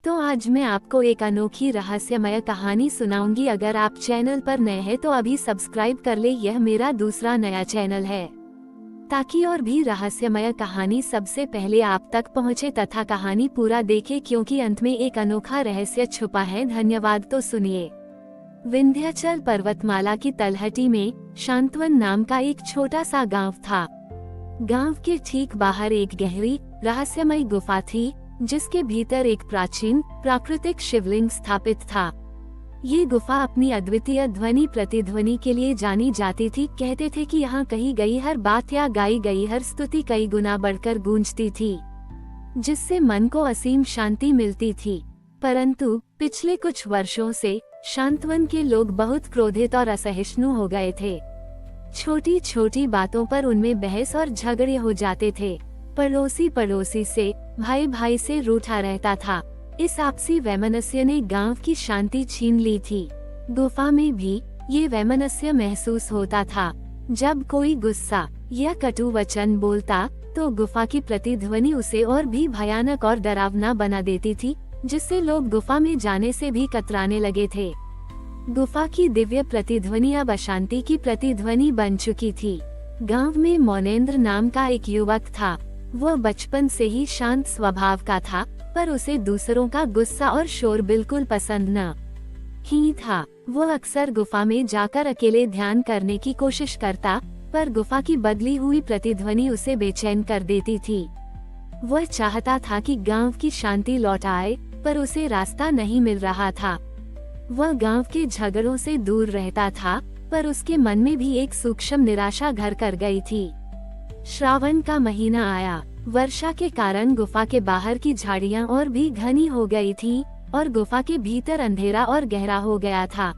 तो आज मैं आपको एक अनोखी रहस्यमय कहानी सुनाऊंगी। अगर आप चैनल पर नए हैं तो अभी सब्सक्राइब कर ले, यह मेरा दूसरा नया चैनल है ताकि और भी रहस्यमय कहानी सबसे पहले आप तक पहुंचे तथा कहानी पूरा देखे, क्योंकि अंत में एक अनोखा रहस्य छुपा है। धन्यवाद। तो सुनिए। विंध्याचल पर्वतमाला की तलहटी में शांतवन नाम का एक छोटा सा गांव था। गांव के ठीक बाहर एक गहरी रहस्यमय गुफा थी, जिसके भीतर एक प्राचीन प्राकृतिक शिवलिंग स्थापित था। ये गुफा अपनी अद्वितीय ध्वनि प्रतिध्वनि के लिए जानी जाती थी। कहते थे कि यहाँ कही गई हर बात या गाई गई हर स्तुति कई गुना बढ़कर गूंजती थी, जिससे मन को असीम शांति मिलती थी। परंतु पिछले कुछ वर्षों से शांतवन के लोग बहुत क्रोधित और असहिष्णु हो गए थे। छोटी छोटी बातों पर उनमें बहस और झगड़े हो जाते थे। पड़ोसी से, भाई भाई से रूठा रहता था। इस आपसी वैमनस्य ने गांव की शांति छीन ली थी। गुफा में भी ये वैमनस्य महसूस होता था। जब कोई गुस्सा या कटु वचन बोलता तो गुफा की प्रतिध्वनि उसे और भी भयानक और डरावना बना देती थी, जिससे लोग गुफा में जाने से भी कतराने लगे थे। गुफा की दिव्य प्रतिध्वनि अब अशांति की प्रतिध्वनि बन चुकी थी। गांव में मोनेंद्र नाम का एक युवक था। वह बचपन से ही शांत स्वभाव का था, पर उसे दूसरों का गुस्सा और शोर बिल्कुल पसंद न ही था। वह अक्सर गुफा में जाकर अकेले ध्यान करने की कोशिश करता, पर गुफा की बदली हुई प्रतिध्वनि उसे बेचैन कर देती थी। वह चाहता था कि गांव की शांति लौट आए, पर उसे रास्ता नहीं मिल रहा था। वह गांव के झगड़ों से दूर रहता था, पर उसके मन में भी एक सूक्ष्म निराशा घर कर गई थी। श्रावण का महीना आया। वर्षा के कारण गुफा के बाहर की झाड़ियां और भी घनी हो गई थीं, और गुफा के भीतर अंधेरा और गहरा हो गया था।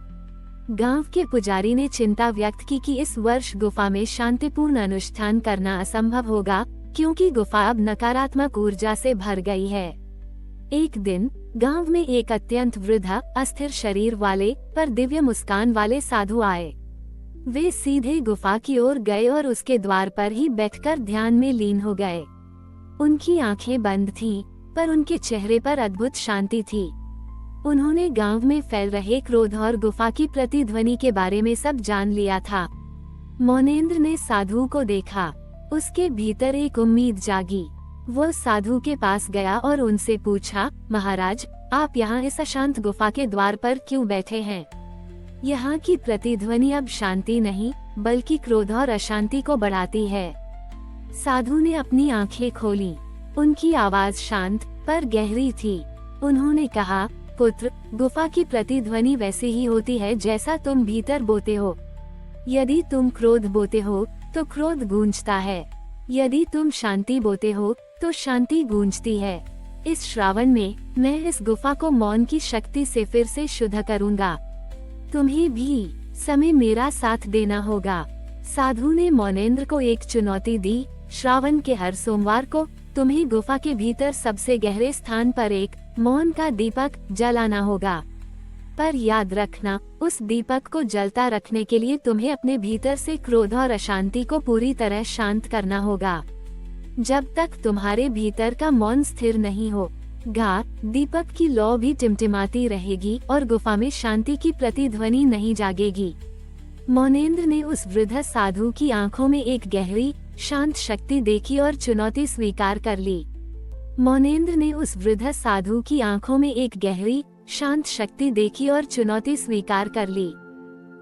गांव के पुजारी ने चिंता व्यक्त की कि इस वर्ष गुफा में शांतिपूर्ण अनुष्ठान करना असंभव होगा, क्योंकि गुफा अब नकारात्मक ऊर्जा से भर गई है। एक दिन गांव में एक अत्यंत वृद्ध, अस्थिर शरीर वाले पर दिव्य मुस्कान वाले साधु आए। वे सीधे गुफा की ओर गए और उसके द्वार पर ही बैठकर ध्यान में लीन हो गए। उनकी आंखें बंद थीं, पर उनके चेहरे पर अद्भुत शांति थी। उन्होंने गांव में फैल रहे क्रोध और गुफा की प्रतिध्वनि के बारे में सब जान लिया था। मोनेंद्र ने साधु को देखा। उसके भीतर एक उम्मीद जागी। वह साधु के पास गया और उनसे पूछा, महाराज, आप यहाँ इस अशांत गुफा के द्वार पर क्यों बैठे हैं? यहाँ की प्रतिध्वनि अब शांति नहीं, बल्कि क्रोध और अशांति को बढ़ाती है। साधु ने अपनी आंखें खोली। उनकी आवाज शांत पर गहरी थी। उन्होंने कहा, पुत्र, गुफा की प्रतिध्वनि वैसी ही होती है जैसा तुम भीतर बोते हो। यदि तुम क्रोध बोते हो तो क्रोध गूंजता है, यदि तुम शांति बोते हो तो शांति गूंजती है। इस श्रावण में मैं इस गुफा को मौन की शक्ति से फिर से शुद्ध करूंगा। तुम्हें भी समय मेरा साथ देना होगा। साधु ने मोनेंद्र को एक चुनौती दी। श्रावण के हर सोमवार को तुम्हें गुफा के भीतर सबसे गहरे स्थान पर एक मौन का दीपक जलाना होगा। पर याद रखना, उस दीपक को जलता रखने के लिए तुम्हें अपने भीतर से क्रोध और अशांति को पूरी तरह शांत करना होगा। जब तक तुम्हारे भीतर का मौन स्थिर नहीं हो, दीपक की लौ भी टिमटिमाती रहेगी और गुफा में शांति की प्रतिध्वनि नहीं जागेगी। मोनेंद्र ने उस वृद्ध साधु की आंखों में एक गहरी शांत शक्ति देखी और चुनौती स्वीकार कर ली। मोनेंद्र ने उस वृद्ध साधु की आंखों में एक गहरी शांत शक्ति देखी और चुनौती स्वीकार कर ली।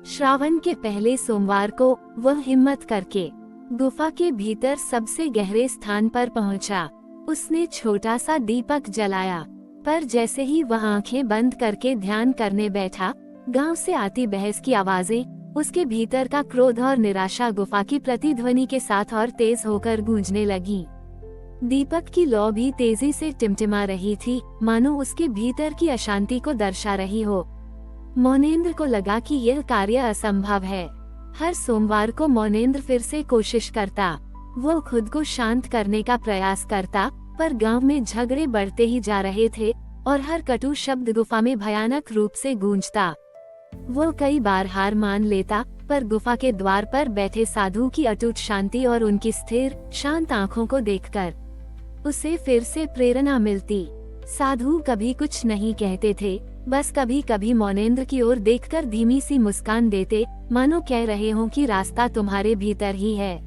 श्रावण के पहले सोमवार को वह हिम्मत करके गुफा के भीतर सबसे गहरे स्थान पर पहुंचा। उसने छोटा सा दीपक जलाया, पर जैसे ही वह आंखें बंद करके ध्यान करने बैठा, गांव से आती बहस की आवाजें, उसके भीतर का क्रोध और निराशा गुफा की प्रतिध्वनि के साथ और तेज होकर गूंजने लगी। दीपक की लौ भी तेजी से टिमटिमा रही थी, मानो उसके भीतर की अशांति को दर्शा रही हो। मोनेंद्र को लगा कि यह कार्य असंभव है। हर सोमवार को मोनेंद्र फिर से कोशिश करता। वो खुद को शांत करने का प्रयास करता, पर गांव में झगड़े बढ़ते ही जा रहे थे और हर कटु शब्द गुफा में भयानक रूप से गूंजता। वो कई बार हार मान लेता, पर गुफा के द्वार पर बैठे साधु की अटूट शांति और उनकी स्थिर शांत आंखों को देखकर उसे फिर से प्रेरणा मिलती। साधु कभी कुछ नहीं कहते थे, बस कभी कभी मोनेंद्र की ओर देखकर धीमी सी मुस्कान देते, मानो कह रहे हों कि रास्ता तुम्हारे भीतर ही है।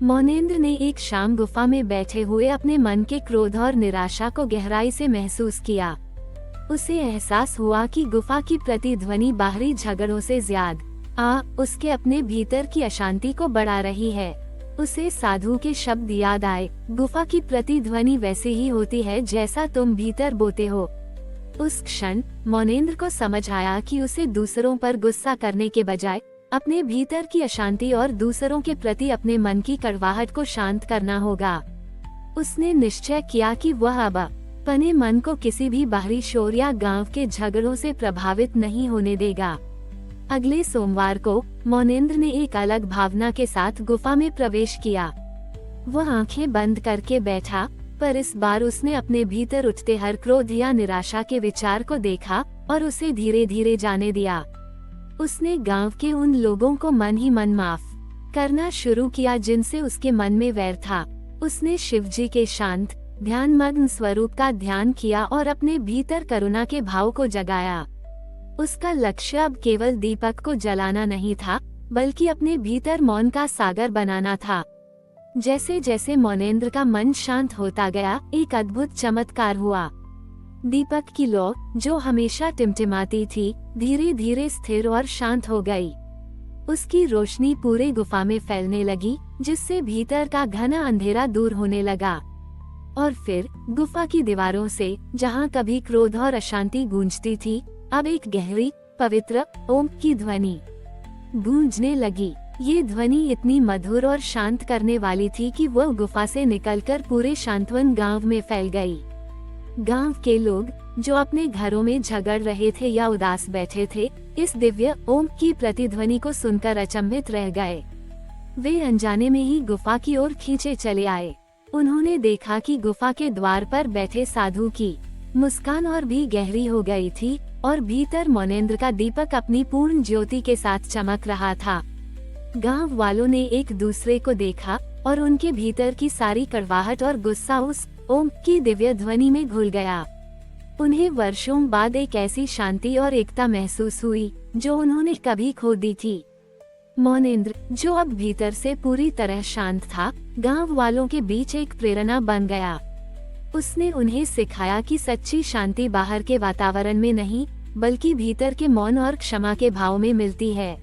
मोनेंद्र ने एक शाम गुफा में बैठे हुए अपने मन के क्रोध और निराशा को गहराई से महसूस किया। उसे एहसास हुआ कि गुफा की प्रतिध्वनि बाहरी झगड़ों से ज्यादा उसके अपने भीतर की अशांति को बढ़ा रही है। उसे साधु के शब्द याद आए, गुफा की प्रतिध्वनि वैसे ही होती है जैसा तुम भीतर बोते हो। उस क्षण मोनेंद्र को समझ आया कि उसे दूसरों पर गुस्सा करने के बजाय अपने भीतर की अशांति और दूसरों के प्रति अपने मन की कड़वाहट को शांत करना होगा। उसने निश्चय किया कि वह अब अपने मन को किसी भी बाहरी शोर या गांव के झगड़ों से प्रभावित नहीं होने देगा। अगले सोमवार को मोनेंद्र ने एक अलग भावना के साथ गुफा में प्रवेश किया। वह आंखें बंद करके बैठा, पर इस बार उसने अपने भीतर उठते हर क्रोध या निराशा के विचार को देखा और उसे धीरे धीरे जाने दिया। उसने गांव के उन लोगों को मन ही मन माफ करना शुरू किया जिनसे उसके मन में वैर था। उसने शिवजी के शांत ध्यानमग्न स्वरूप का ध्यान किया और अपने भीतर करुणा के भाव को जगाया। उसका लक्ष्य अब केवल दीपक को जलाना नहीं था, बल्कि अपने भीतर मौन का सागर बनाना था। जैसे जैसे मोनेंद्र का मन शांत होता गया, एक अद्भुत चमत्कार हुआ। दीपक की लौ, जो हमेशा टिमटिमाती थी, धीरे धीरे स्थिर और शांत हो गई। उसकी रोशनी पूरे गुफा में फैलने लगी, जिससे भीतर का घना अंधेरा दूर होने लगा। और फिर गुफा की दीवारों से, जहाँ कभी क्रोध और अशांति गूंजती थी, अब एक गहरी पवित्र ओम की ध्वनि गूंजने लगी। ये ध्वनि इतनी मधुर और शांत करने वाली थी कि वह गुफा से निकलकर पूरे शांतवन गांव में फैल गई। गांव के लोग, जो अपने घरों में झगड़ रहे थे या उदास बैठे थे, इस दिव्य ओम की प्रतिध्वनि को सुनकर अचंभित रह गए। वे अनजाने में ही गुफा की ओर खींचे चले आए। उन्होंने देखा कि गुफा के द्वार पर बैठे साधु की मुस्कान और भी गहरी हो गई थी और भीतर मोनेंद्र का दीपक अपनी पूर्ण ज्योति के साथ चमक रहा था। गांव वालों ने एक दूसरे को देखा और उनके भीतर की सारी कड़वाहट और गुस्सा उस ओम की दिव्य ध्वनि में घुल गया। उन्हें वर्षों बाद एक ऐसी शांति और एकता महसूस हुई जो उन्होंने कभी खो दी थी। मोनेंद्र, जो अब भीतर से पूरी तरह शांत था, गांव वालों के बीच एक प्रेरणा बन गया। उसने उन्हें सिखाया कि सच्ची शांति बाहर के वातावरण में नहीं, बल्कि भीतर के मौन और क्षमा के भाव में मिलती है।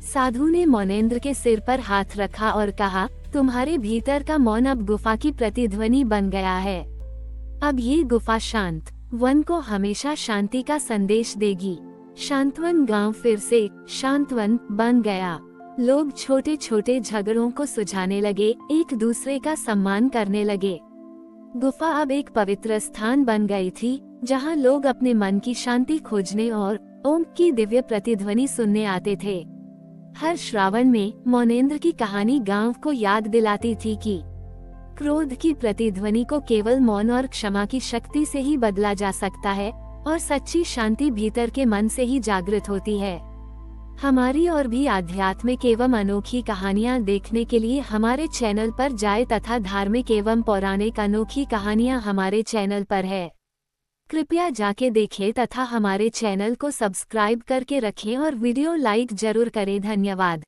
साधु ने मोनेंद्र के सिर पर हाथ रखा और कहा, तुम्हारे भीतर का मौन अब गुफा की प्रतिध्वनि बन गया है। अब ये गुफा शांत वन को हमेशा शांति का संदेश देगी। शांतवन गांव फिर से शांतवन बन गया। लोग छोटे छोटे झगड़ों को सुलझाने लगे, एक दूसरे का सम्मान करने लगे। गुफा अब एक पवित्र स्थान बन गई थी, जहां लोग अपने मन की शांति खोजने और ओम की दिव्य प्रतिध्वनि सुनने आते थे। हर श्रावण में मोनेंद्र की कहानी गांव को याद दिलाती थी कि क्रोध की प्रतिध्वनि को केवल मौन और क्षमा की शक्ति से ही बदला जा सकता है और सच्ची शांति भीतर के मन से ही जागृत होती है। हमारी और भी आध्यात्मिक एवं अनोखी कहानियाँ देखने के लिए हमारे चैनल पर जाएं तथा धार्मिक एवं पौराणिक अनोखी कहानियाँ हमारे चैनल पर है। कृपया जाके देखें तथा हमारे चैनल को सब्सक्राइब करके रखें और वीडियो लाइक जरूर करें। धन्यवाद।